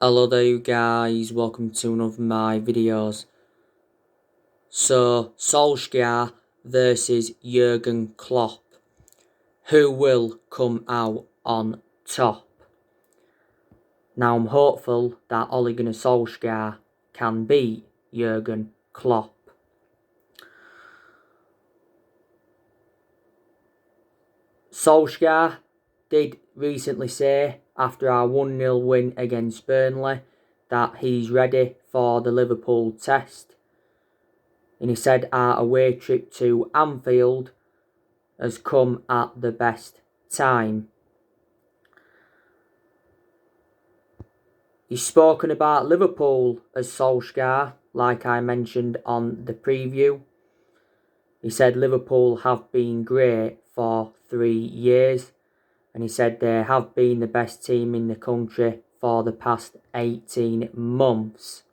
Hello there you guys, welcome to one of my videos. So, Solskjaer versus Jurgen Klopp. Who will come out on top? Now I'm hopeful that Ole Gunnar Solskjaer can beat Jurgen Klopp. Solskjaer did recently say after our 1-0 win against Burnley that he's ready for the Liverpool test. And he said our away trip to Anfield has come at the best time. He's spoken about Liverpool as Solskjaer, like I mentioned on the preview. He said Liverpool have been great for 3 years, and he said they have been the best team in the country for the past 18 months.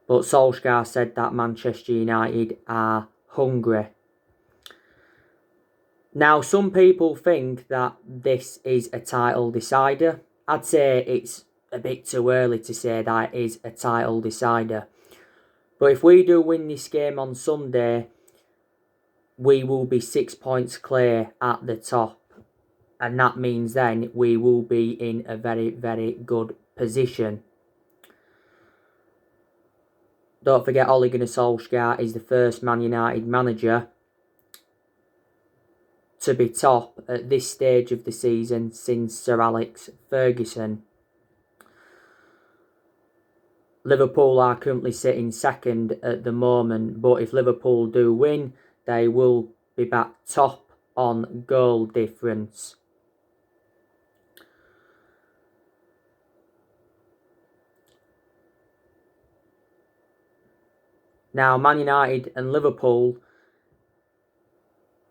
But Solskjaer said that Manchester United are hungry. Now, some people think that this is a title decider. I'd say it's a bit too early to say that it is a title decider. But if we do win this game on Sunday, we will be 6 points clear at the top. And that means then we will be in a very, very good position. Don't forget, Ole Gunnar Solskjaer is the first Man United manager to be top at this stage of the season since Sir Alex Ferguson. Liverpool are currently sitting second at the moment, but if Liverpool do win, they will be back top on goal difference. Now, Man United and Liverpool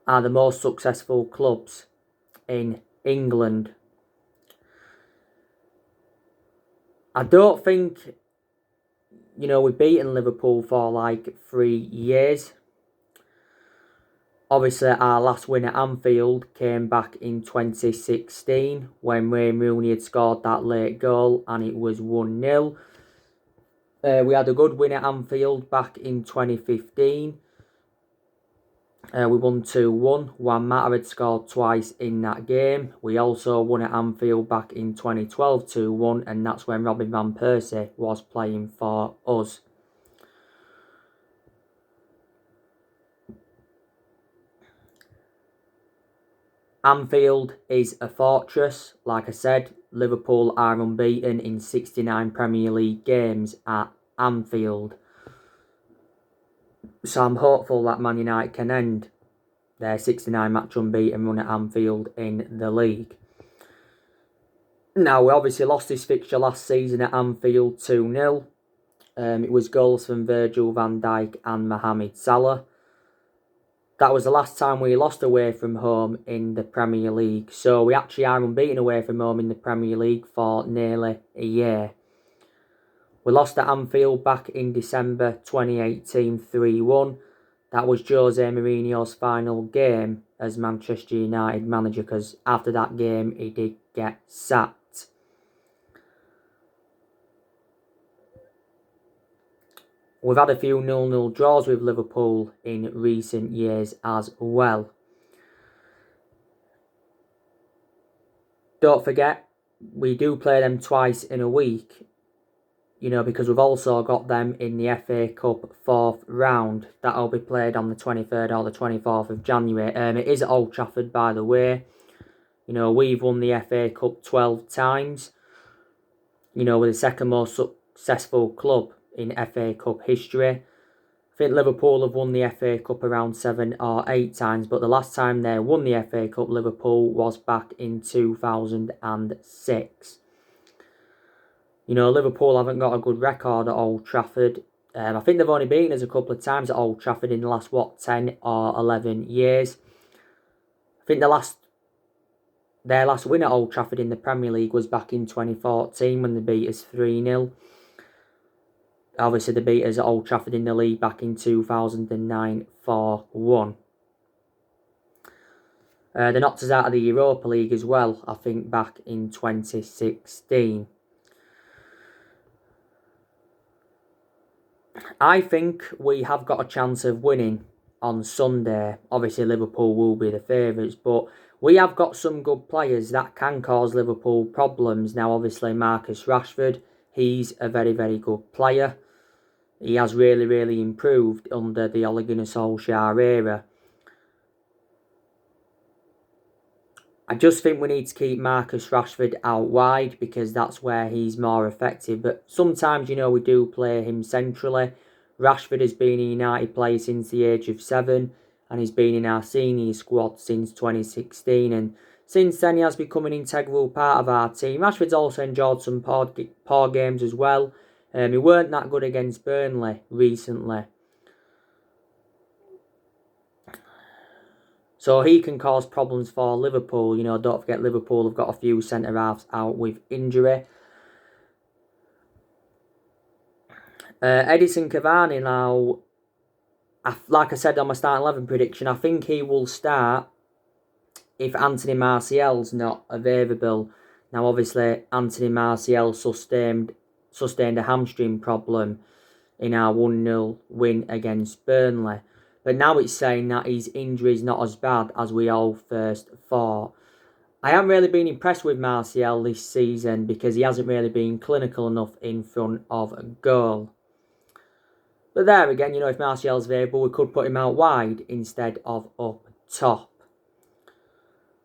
are the most successful clubs in England. I don't think, we've beaten Liverpool for like 3 years. Obviously, our last win at Anfield came back in 2016 when Wayne Rooney had scored that late goal and it was 1-0. We had a good win at Anfield back in 2015. We won 2-1. Juan Mata had scored twice in that game. We also won at Anfield back in 2012 2-1, and that's when Robin van Persie was playing for us. Anfield is a fortress. Like I said, Liverpool are unbeaten in 69 Premier League games at Anfield. So I'm hopeful that Man United can end their 69 match unbeaten run at Anfield in the league. Now, we obviously lost this fixture last season at Anfield 2-0. It was goals from Virgil van Dijk and Mohamed Salah. That was the last time we lost away from home in the Premier League. So we actually are unbeaten away from home in the Premier League for nearly a year. We lost at Anfield back in December 2018 3-1. That was Jose Mourinho's final game as Manchester United manager, because after that game he did get sacked. We've had a few 0-0 draws with Liverpool in recent years as well. Don't forget, we do play them twice in a week. Because we've also got them in the FA Cup 4th round. That'll be played on the 23rd or the 24th of January. It is at Old Trafford, by the way. We've won the FA Cup 12 times. We're the second most successful club in FA Cup history. I think Liverpool have won the FA Cup around 7 or 8 times, but the last time they won the FA Cup, Liverpool, was back in 2006. Liverpool haven't got a good record at Old Trafford. I think they've only beaten us a couple of times at Old Trafford in the last, 10 or 11 years. I think their last win at Old Trafford in the Premier League was back in 2014 when they beat us 3-0. Obviously, they beat us at Old Trafford in the league back in 2009 4-1. They knocked us out of the Europa League as well, I think, back in 2016. I think we have got a chance of winning on Sunday. Obviously, Liverpool will be the favourites, but we have got some good players that can cause Liverpool problems. Now, obviously, Marcus Rashford, he's a very, very good player. He has really, really improved under the Ole Gunnar Solskjaer era. I just think we need to keep Marcus Rashford out wide because that's where he's more effective. But sometimes, we do play him centrally. Rashford has been a United player since the age of 7 and he's been in our senior squad since 2016. And since then, he has become an integral part of our team. Rashford's also enjoyed some poor games as well. He weren't that good against Burnley recently. So he can cause problems for Liverpool. Don't forget Liverpool have got a few centre-halves out with injury. Edison Cavani now, like I said on my starting 11 prediction, I think he will start if Anthony Martial's not available. Now, obviously, Anthony Martial sustained a hamstring problem in our 1-0 win against Burnley. But now it's saying that his injury is not as bad as we all first thought. I haven't really been impressed with Martial this season because he hasn't really been clinical enough in front of a goal. But there again, if Martial's available, we could put him out wide instead of up top.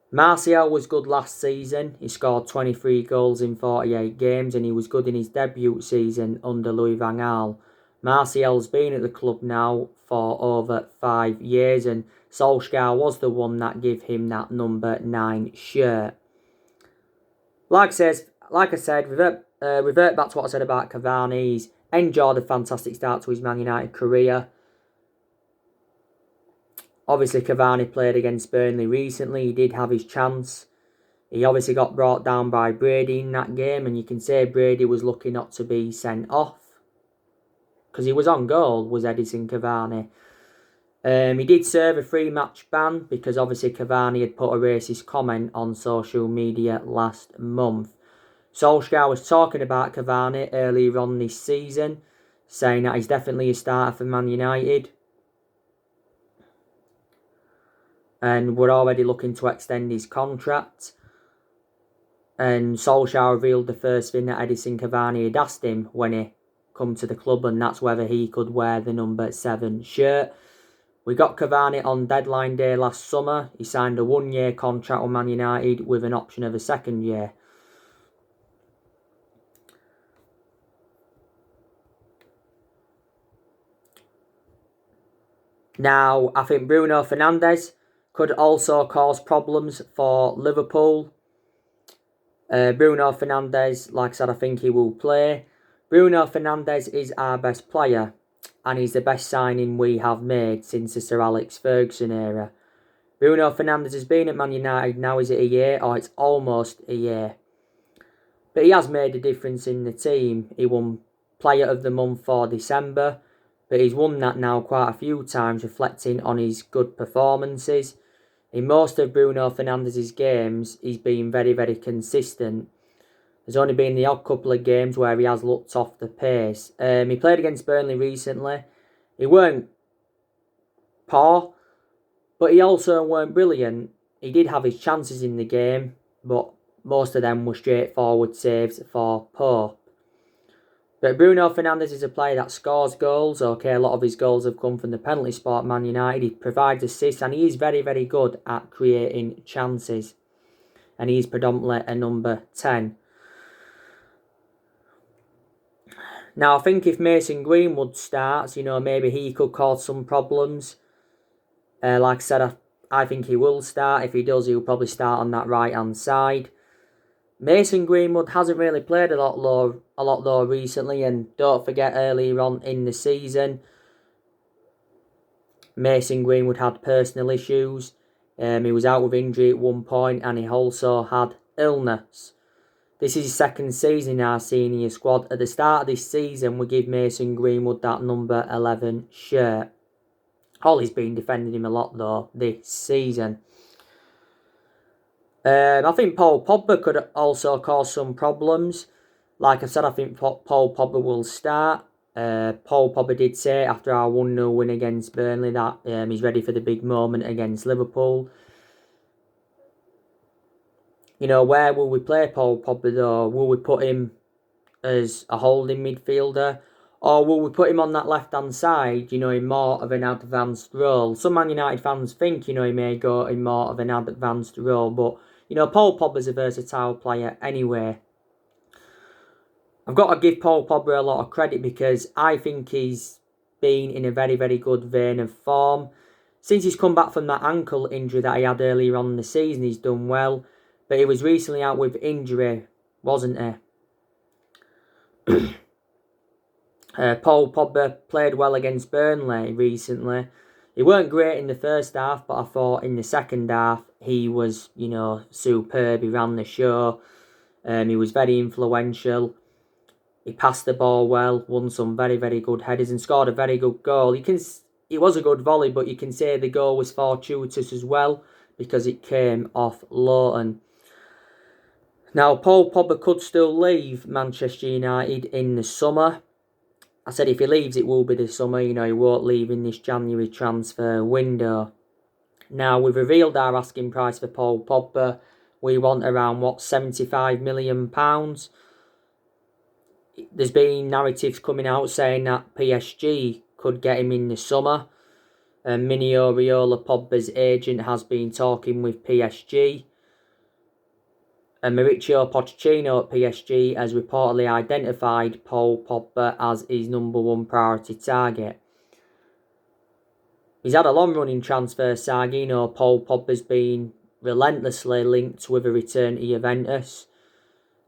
Martial was good last season. He scored 23 goals in 48 games and he was good in his debut season under Louis van Gaal. Martial's been at the club now for over 5 years and Solskjaer was the one that gave him that number 9 shirt. Like I said, revert back to what I said about Cavani. He's enjoyed a fantastic start to his Man United career. Obviously, Cavani played against Burnley recently. He did have his chance. He obviously got brought down by Brady in that game, and you can say Brady was lucky not to be sent off because he was on goal, was Edison Cavani. He did serve a 3-match ban because obviously Cavani had put a racist comment on social media last month. Solskjaer was talking about Cavani earlier on this season, saying that he's definitely a starter for Man United. And we're already looking to extend his contract. And Solskjaer revealed the first thing that Edison Cavani had asked him when he come to the club, and that's whether he could wear the number 7 shirt. We got Cavani on deadline day last summer. He signed a 1-year contract with Man United with an option of a 2nd year. Now, I think Bruno Fernandes could also cause problems for Liverpool. Bruno Fernandes, like I said, I think he will play. Bruno Fernandes is our best player and he's the best signing we have made since the Sir Alex Ferguson era. Bruno Fernandes has been at Man United now, is it a year? Or it's almost a year. But he has made a difference in the team. He won Player of the Month for December, but he's won that now quite a few times, reflecting on his good performances. In most of Bruno Fernandes' games, he's been very, very consistent. There's only been the odd couple of games where he has looked off the pace. He played against Burnley recently. He weren't poor, but he also weren't brilliant. He did have his chances in the game, but most of them were straightforward saves for Pope. But Bruno Fernandes is a player that scores goals. Okay, a lot of his goals have come from the penalty spot at Man United. He provides assists and he is very, very good at creating chances. And he's predominantly a number 10. Now, I think if Mason Greenwood starts, maybe he could cause some problems. Like I said, I think he will start. If he does, he'll probably start on that right-hand side. Mason Greenwood hasn't really played a lot though recently, and don't forget earlier on in the season, Mason Greenwood had personal issues. He was out with injury at one point, and he also had illness. This is his 2nd season in our senior squad. At the start of this season, we give Mason Greenwood that number 11 shirt. Holly's been defending him a lot though this season. I think Paul Pogba could also cause some problems. Like I said, I think Paul Pogba will start. Paul Pogba did say after our 1-0 win against Burnley that he's ready for the big moment against Liverpool. You know, where will we play Paul Pogba though? Will we put him as a holding midfielder? Or will we put him on that left-hand side, you know, in more of an advanced role? Some Man United fans think, you know, he may go in more of an advanced role. But, you know, Paul Pogba's a versatile player anyway. I've got to give Paul Pogba a lot of credit because I think he's been in a very, very good vein of form. Since he's come back from that ankle injury that he had earlier on in the season, he's done well. But he was recently out with injury, wasn't he? Paul Pogba played well against Burnley recently. He weren't great in the first half, but I thought in the second half he was, you know, superb. He ran the show. He was very influential. He passed the ball well, won some very, very good headers and scored a very good goal. It was a good volley, but you can say the goal was fortuitous as well because it came off Lowton. Now, Paul Pogba could still leave Manchester United in the summer. I said if he leaves, it will be this summer. You know, he won't leave in this January transfer window. Now, we've revealed our asking price for Paul Pogba. We want around, £75 million. There's been narratives coming out saying that PSG could get him in the summer. Mino Raiola, Pogba's agent, has been talking with PSG. Mauricio Pochettino at PSG has reportedly identified Paul Pogba as his number one priority target. He's had a long-running transfer saga. You know, Paul Pogba's been relentlessly linked with a return to Juventus.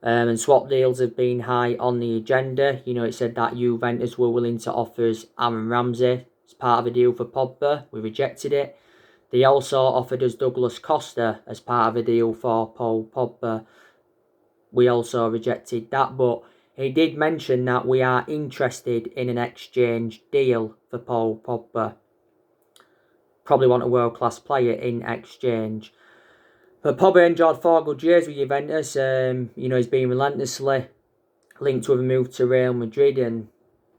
And swap deals have been high on the agenda. You know, it said that Juventus were willing to offer us Aaron Ramsey as part of a deal for Pogba. We rejected it. They also offered us Douglas Costa as part of a deal for Paul Pogba. We also rejected that, but he did mention that we are interested in an exchange deal for Paul Pogba. Probably want a world-class player in exchange. But Pogba enjoyed 4 good years with Juventus. You know, he's been relentlessly linked with a move to Real Madrid, and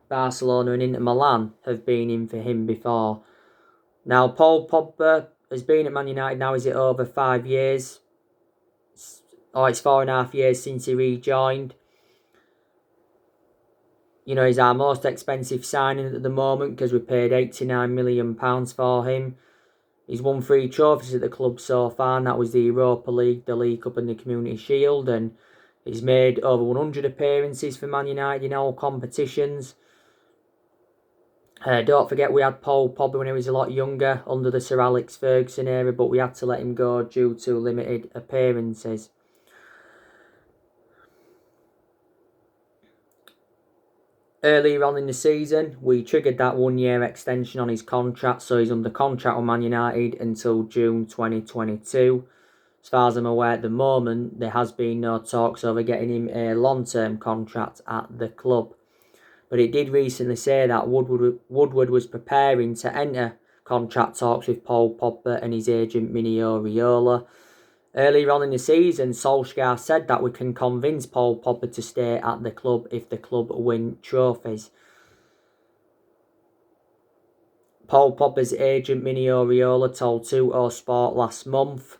Barcelona and Inter Milan have been in for him before. Now, Paul Pogba has been at Man United now, is it over 5 years? Or it's 4.5 years since he rejoined. You know, he's our most expensive signing at the moment because we paid £89 million for him. He's won 3 trophies at the club so far, and that was the Europa League, the League Cup and the Community Shield. And he's made over 100 appearances for Man United in all competitions. Don't forget we had Paul Pogba when he was a lot younger under the Sir Alex Ferguson era, but we had to let him go due to limited appearances. Earlier on in the season, we triggered that 1-year extension on his contract, so he's under contract with Man United until June 2022. As far as I'm aware at the moment, there has been no talks over getting him a long-term contract at the club. But it did recently say that Woodward was preparing to enter contract talks with Paul Pogba and his agent Mino Raiola. Earlier on in the season, Solskjaer said that we can convince Paul Pogba to stay at the club if the club win trophies. Paul Pogba's agent Mino Raiola told 2 Sport last month,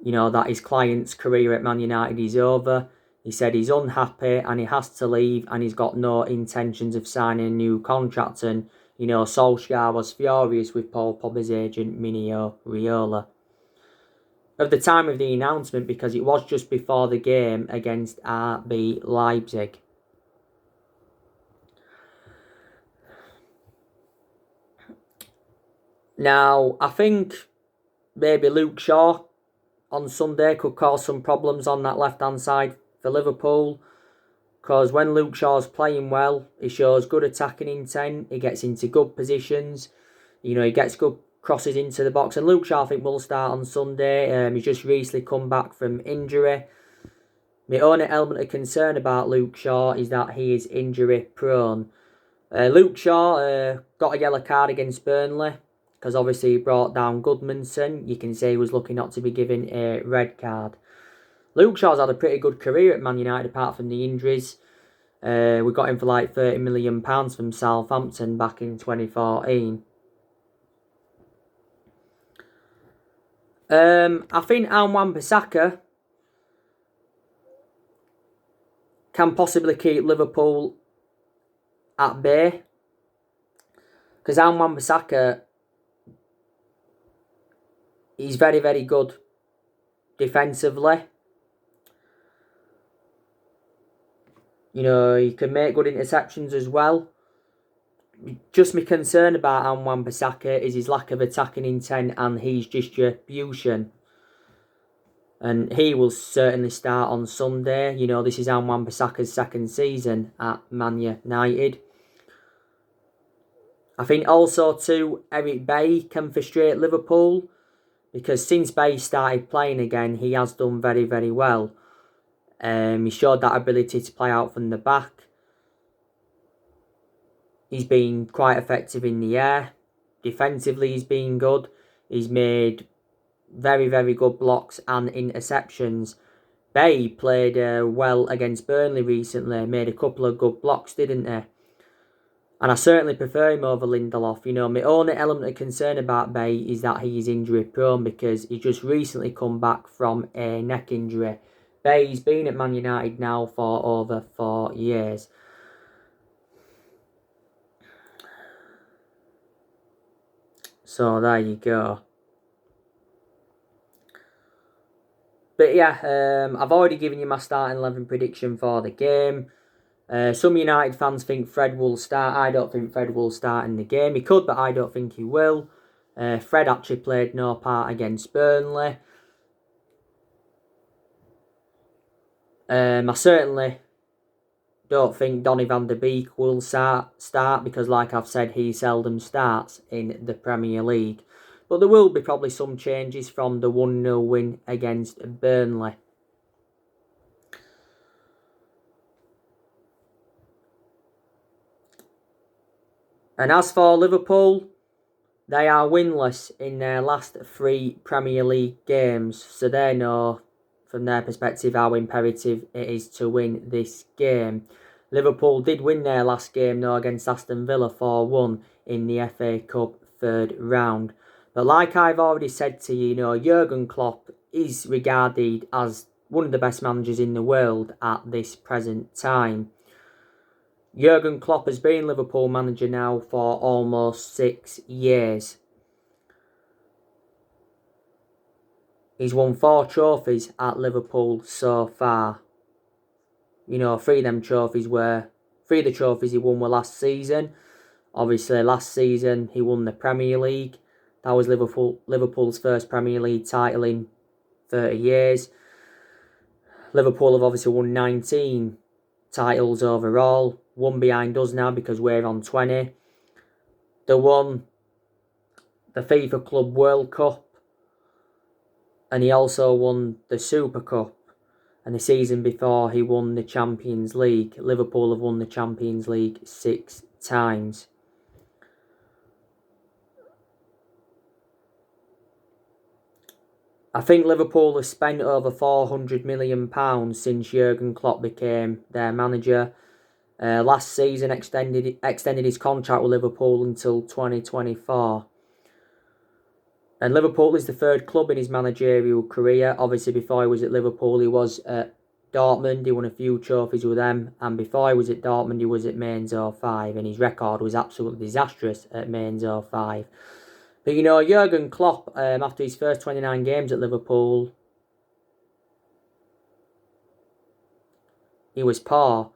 you know, that his client's career at Man United is over. He said he's unhappy and he has to leave and he's got no intentions of signing a new contract. And, you know, Solskjaer was furious with Paul Pogba's agent Mino Raiola at the time of the announcement because it was just before the game against RB Leipzig. Now, I think maybe Luke Shaw on Sunday could cause some problems on that left-hand side for Liverpool, because when Luke Shaw's playing well, he shows good attacking intent, he gets into good positions, you know, he gets good crosses into the box, and Luke Shaw I think will start on Sunday. He's just recently come back from injury. My only element of concern about Luke Shaw is that he is injury prone. Luke Shaw got a yellow card against Burnley because obviously he brought down Goodmanson. You can say he was lucky not to be given a red card. Luke Shaw's had a pretty good career at Man United apart from the injuries. We got him for like £30 million from Southampton back in 2014. I think Wan-Bissaka can possibly keep Liverpool at bay, because Wan-Bissaka, he's very, very good defensively. You know, he can make good interceptions as well. Just my concern about Wan-Bissaka is his lack of attacking intent and his distribution. And he will certainly start on Sunday. You know, this is Wan-Bissaka's second season at Man United. I think also too, Eric Bailly can frustrate Liverpool, because since Bailly started playing again, he has done very, very well. He showed that ability to play out from the back. He's been quite effective in the air. Defensively, he's been good. He's made very, very good blocks and interceptions. Bailly played well against Burnley recently. Made a couple of good blocks, didn't he? And I certainly prefer him over Lindelof. You know, my only element of concern about Bailly is that he is injury prone, because he just recently come back from a neck injury. Bailly's been at Man United now for over 4 years. So there you go. But yeah, I've already given you my starting 11 prediction for the game. Some United fans think Fred will start. I don't think Fred will start in the game. He could, but I don't think he will. Fred actually played no part against Burnley. I certainly don't think Donny van der Beek will start, because like I've said, he seldom starts in the Premier League. But there will be probably some changes from the 1-0 win against Burnley. And as for Liverpool, they are winless in their last 3 Premier League games. So they know, from their perspective, how imperative it is to win this game. Liverpool did win their last game though against Aston Villa 4-1 in the FA Cup third round. But like I've already said to you, you know, Jurgen Klopp is regarded as one of the best managers in the world at this present time. Jurgen Klopp has been Liverpool manager now for almost 6 years. He's won 4 trophies at Liverpool so far. You know, 3 of the trophies he won were last season. Obviously, last season he won the Premier League. That was Liverpool's first Premier League title in 30 years. Liverpool have obviously won 19 titles overall. 1 behind us now because we're on 20. They won the FIFA Club World Cup. And he also won the Super Cup. And the season before, he won the Champions League. Liverpool have won the Champions League 6 times. I think Liverpool have spent over £400 million since Jurgen Klopp became their manager. Last season extended his contract with Liverpool until 2024. And Liverpool is the 3rd club in his managerial career. Obviously, before he was at Liverpool, he was at Dortmund. He won a few trophies with them. And before he was at Dortmund, he was at Mainz 05. And his record was absolutely disastrous at Mainz 05. But, you know, Jurgen Klopp, after his first 29 games at Liverpool, he was poor.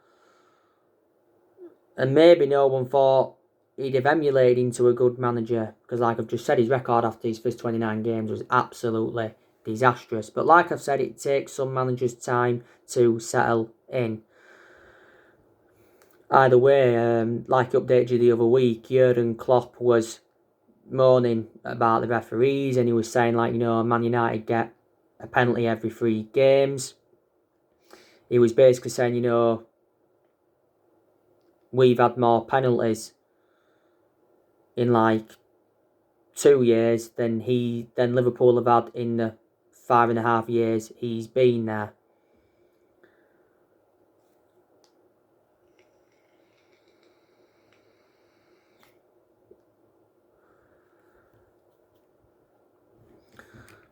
And maybe no one thought he'd have emulated into a good manager, because like I've just said, his record after his first 29 games was absolutely disastrous. But like I've said, it takes some managers time to settle in. Either way, like I updated you the other week, Jurgen Klopp was moaning about the referees, and he was saying, like, you know, Man United get a penalty every 3 games. He was basically saying, you know, we've had more penalties in like 2 years than Liverpool have had in the 5.5 years he's been there.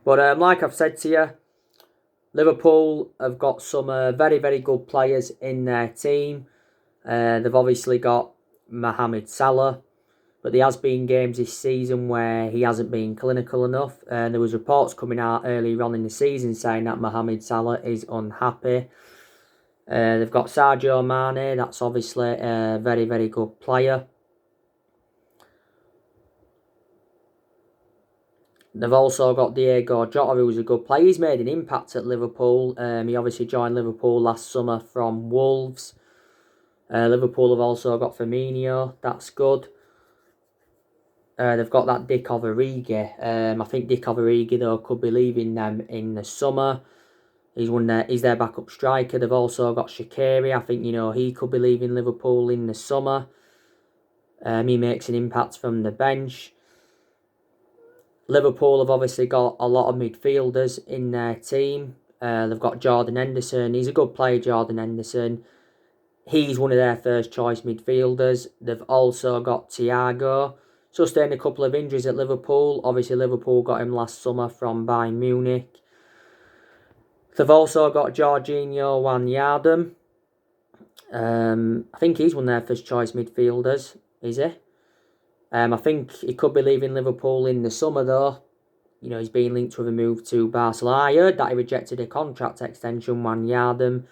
But like I've said to you, Liverpool have got some very, very good players in their team. They've obviously got Mohamed Salah, but there has been games this season where he hasn't been clinical enough. There was reports coming out earlier on in the season saying that Mohamed Salah is unhappy. They've got Sadio Mane, that's obviously a very, very good player. They've also got Diego Jota, who's a good player. He's made an impact at Liverpool. He obviously joined Liverpool last summer from Wolves. Liverpool have also got Firmino. That's good. They've got that Dick Origi. I think Dick Origi, though, could be leaving them in the summer. He's their backup striker. They've also got Shaqiri. I think, he could be leaving Liverpool in the summer. He makes an impact from the bench. Liverpool have obviously got a lot of midfielders in their team. They've got Jordan Henderson. He's a good player, Jordan Henderson. He's one of their first choice midfielders. They've also got Thiago. Sustained a couple of injuries at Liverpool. Obviously, Liverpool got him last summer from Bayern Munich. They've also got Jorginho Wijnaldum. I think he's one of their first choice midfielders, is he? I think he could be leaving Liverpool in the summer, though. He's been linked with a move to Barcelona. I heard that he rejected a contract extension, Wijnaldum.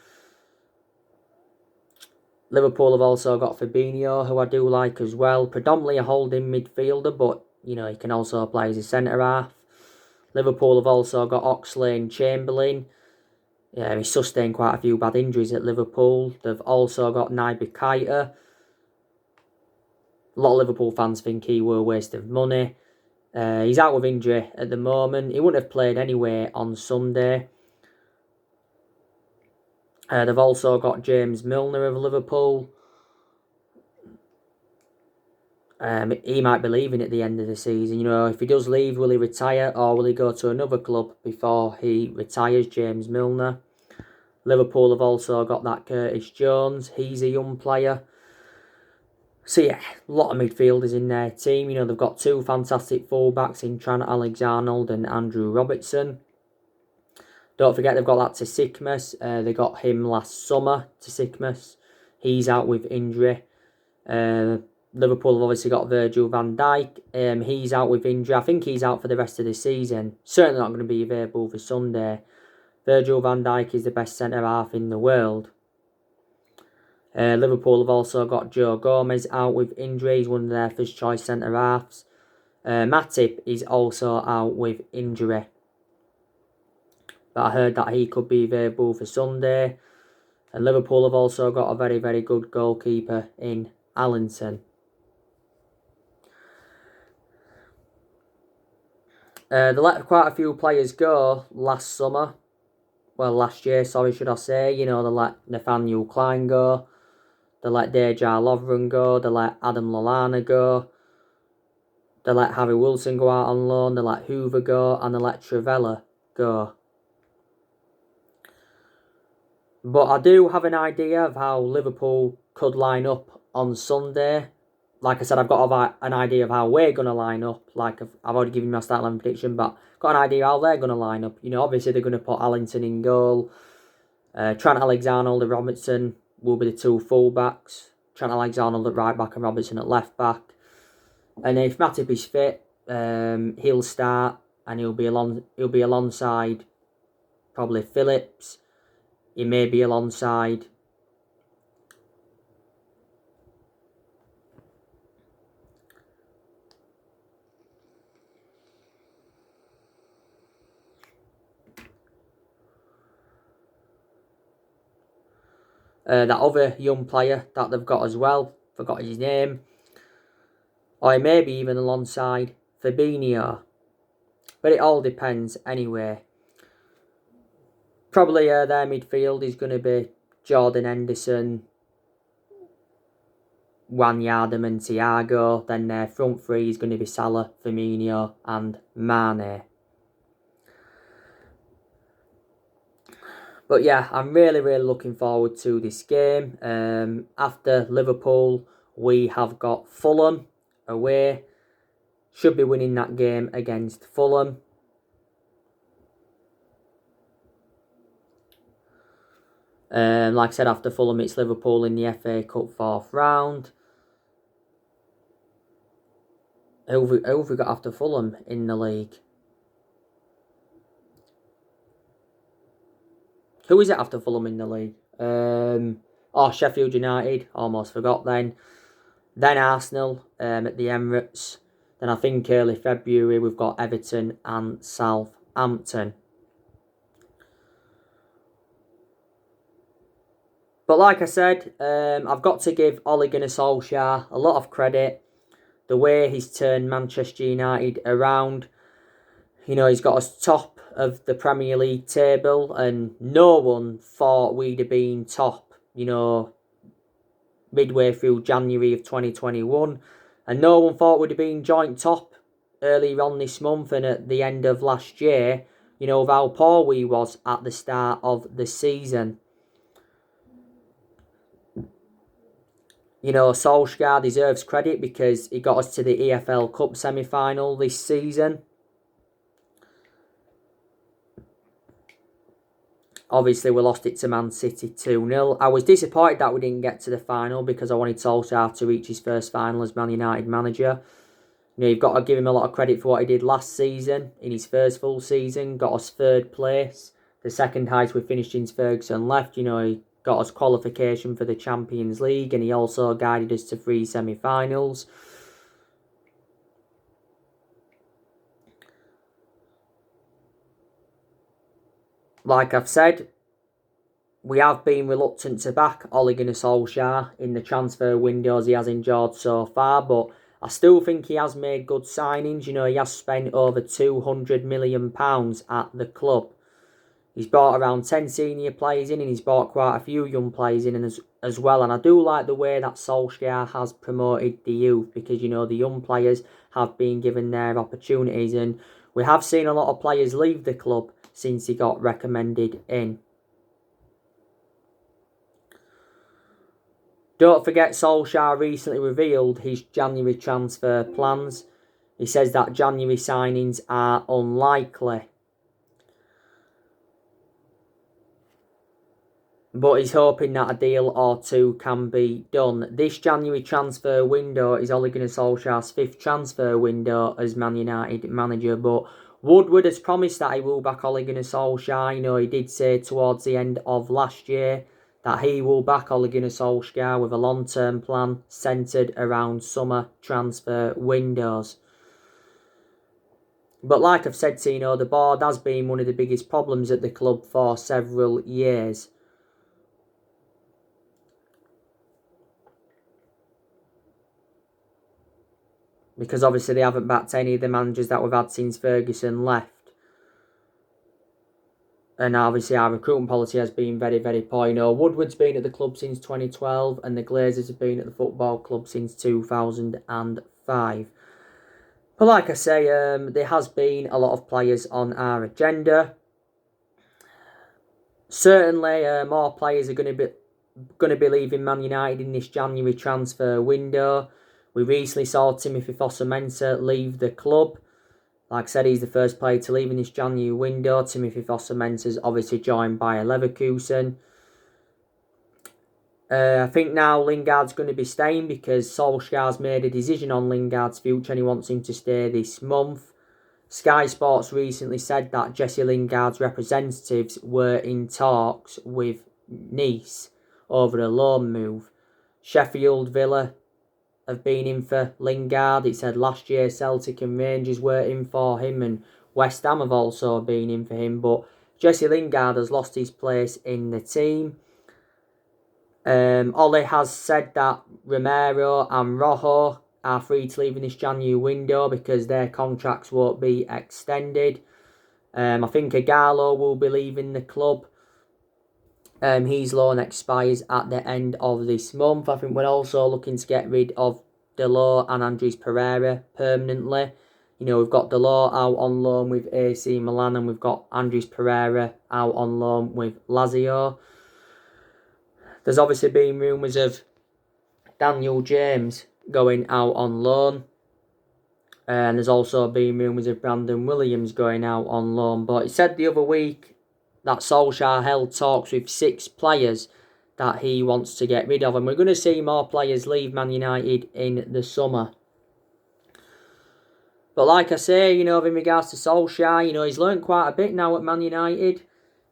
Liverpool have also got Fabinho, who I do like as well. Predominantly a holding midfielder, but, he can also play as a centre-half. Liverpool have also got Oxlade-Chamberlain. Yeah, he's sustained quite a few bad injuries at Liverpool. They've also got Naby Keita. A lot of Liverpool fans think he were a waste of money. He's out with injury at the moment. He wouldn't have played anyway on Sunday. They've also got James Milner of Liverpool. He might be leaving at the end of the season. If he does leave, will he retire or will he go to another club before he retires, James Milner? Liverpool have also got that Curtis Jones. He's a young player. So yeah, a lot of midfielders in their team. They've got two fantastic fullbacks in Trent Alexander-Arnold and Andrew Robertson. Don't forget they've got that Tsikmas. They got him last summer, Tsikmas. He's out with injury. Liverpool have obviously got Virgil van Dijk. He's out with injury. I think he's out for the rest of the season. Certainly not going to be available for Sunday. Virgil van Dijk is the best centre-half in the world. Liverpool have also got Joe Gomez out with injury. He's one of their first choice centre-halves. Matip is also out with injury. But I heard that he could be available for Sunday. And Liverpool have also got a very, very good goalkeeper in Allinson. They let quite a few players go last year, should I say. They let Nathaniel Klein go. They let Dejan Lovren go. They let Adam Lallana go. They let Harry Wilson go out on loan. They let Hoover go. And they let Trivella go. But I do have an idea of how Liverpool could line up on Sunday. Like I said, I've got an idea of how we're going to line up. Like I've already given you my start 11 prediction, but got an idea how they're going to line up. Obviously they're going to put Allington in goal. Trent Alexander-Arnold and Robertson will be the two full-backs. Trent Alexander-Arnold at right back and Robertson at left back. And if Matip is fit, he'll start and he'll be alongside probably Phillips. He may be alongside that other young player that they've got as well. Forgot his name. Or he may be even alongside Fabinho. But it all depends anyway. Probably their midfield is going to be Jordan Henderson, Wijnaldum and Thiago. Then their front three is going to be Salah, Firmino and Mane. But yeah, I'm really, really looking forward to this game. After Liverpool, we have got Fulham away. Should be winning that game against Fulham. Like I said, after Fulham, it's Liverpool in the FA Cup 4th round. Who have we got after Fulham in the league? Who is it after Fulham in the league? Sheffield United. Almost forgot then. Then Arsenal at the Emirates. Then I think early February we've got Everton and Southampton. But like I said, I've got to give Ole Gunnar Solskjaer a lot of credit. The way he's turned Manchester United around. You know, he's got us top of the Premier League table, and no one thought we'd have been top, you know, midway through January of 2021. And no one thought we'd have been joint top earlier on this month and at the end of last year, you know, of how poor we was at the start of the season. You know, Solskjaer deserves credit because he got us to the EFL Cup semi-final this season. Obviously, we lost it to Man City 2-0. I was disappointed that we didn't get to the final because I wanted Solskjaer to reach his first final as Man United manager. You know, you've got to give him a lot of credit for what he did last season in his first full season. Got us 3rd place. The second highest we finished since Ferguson left. You know, he got us qualification for the Champions League and he also guided us to 3 semi-finals. Like I've said, we have been reluctant to back Ole Gunnar Solskjaer in the transfer windows he has enjoyed so far, but I still think he has made good signings. You know, he has spent over £200 million at the club. He's brought around 10 senior players in and he's brought quite a few young players in as well. And I do like the way that Solskjaer has promoted the youth because, you know, the young players have been given their opportunities. And we have seen a lot of players leave the club since he got recommended in. Don't forget, Solskjaer recently revealed his January transfer plans. He says that January signings are unlikely. But he's hoping that a deal or two can be done. This January transfer window is Ole Gunnar Solskjaer's 5th transfer window as Man United manager. But Woodward has promised that he will back Ole Gunnar Solskjaer. You know, he did say towards the end of last year that he will back Ole Gunnar Solskjaer with a long-term plan centred around summer transfer windows. But like I've said to you know, the board has been one of the biggest problems at the club for several years. Because obviously they haven't backed any of the managers that we've had since Ferguson left. And obviously our recruitment policy has been very, very poor. You know, Woodward's been at the club since 2012 and the Glazers have been at the football club since 2005. But like I say, there has been a lot of players on our agenda. Certainly, more players are going to be leaving Man United in this January transfer window. We recently saw Timothy Fosu-Mensah leave the club. Like I said, he's the first player to leave in this January window. Timothy Fosu-Mensah is obviously joined by Leverkusen. I think now Lingard's going to be staying because Solskjaer's made a decision on Lingard's future and he wants him to stay this month. Sky Sports recently said that Jesse Lingard's representatives were in talks with Nice over a loan move. Sheffield Villa have been in for Lingard. It said last year Celtic and Rangers were in for him and West Ham have also been in for him. But Jesse Lingard has lost his place in the team. Ole has said that Romero and Rojo are free to leave in this January window because their contracts won't be extended. I think Igalo will be leaving the club. His loan expires at the end of this month. I think we're also looking to get rid of Delors and Andres Pereira permanently. You know, we've got Delors out on loan with AC Milan and we've got Andres Pereira out on loan with Lazio. There's obviously been rumours of Daniel James going out on loan. And there's also been rumours of Brandon Williams going out on loan. But it said the other week that Solskjaer held talks with 6 players that he wants to get rid of. And we're going to see more players leave Man United in the summer. But like I say, you know, in regards to Solskjaer, you know, he's learned quite a bit now at Man United.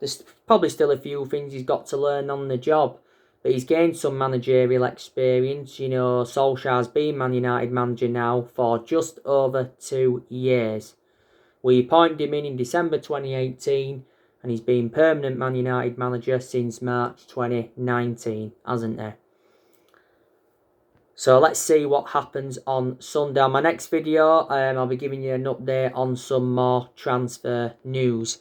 There's probably still a few things he's got to learn on the job. But he's gained some managerial experience. You know, Solskjaer's been Man United manager now for just over 2 years. We appointed him in December 2018, and he's been permanent Man United manager since March 2019, hasn't he? So let's see what happens on Sunday. On my next video, I'll be giving you an update on some more transfer news.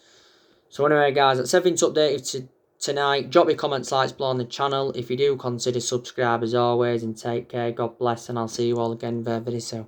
So anyway, guys, that's everything's updated tonight. Drop your comments, likes below on the channel. If you do, consider subscribe as always, and take care. God bless, and I'll see you all again very, very soon.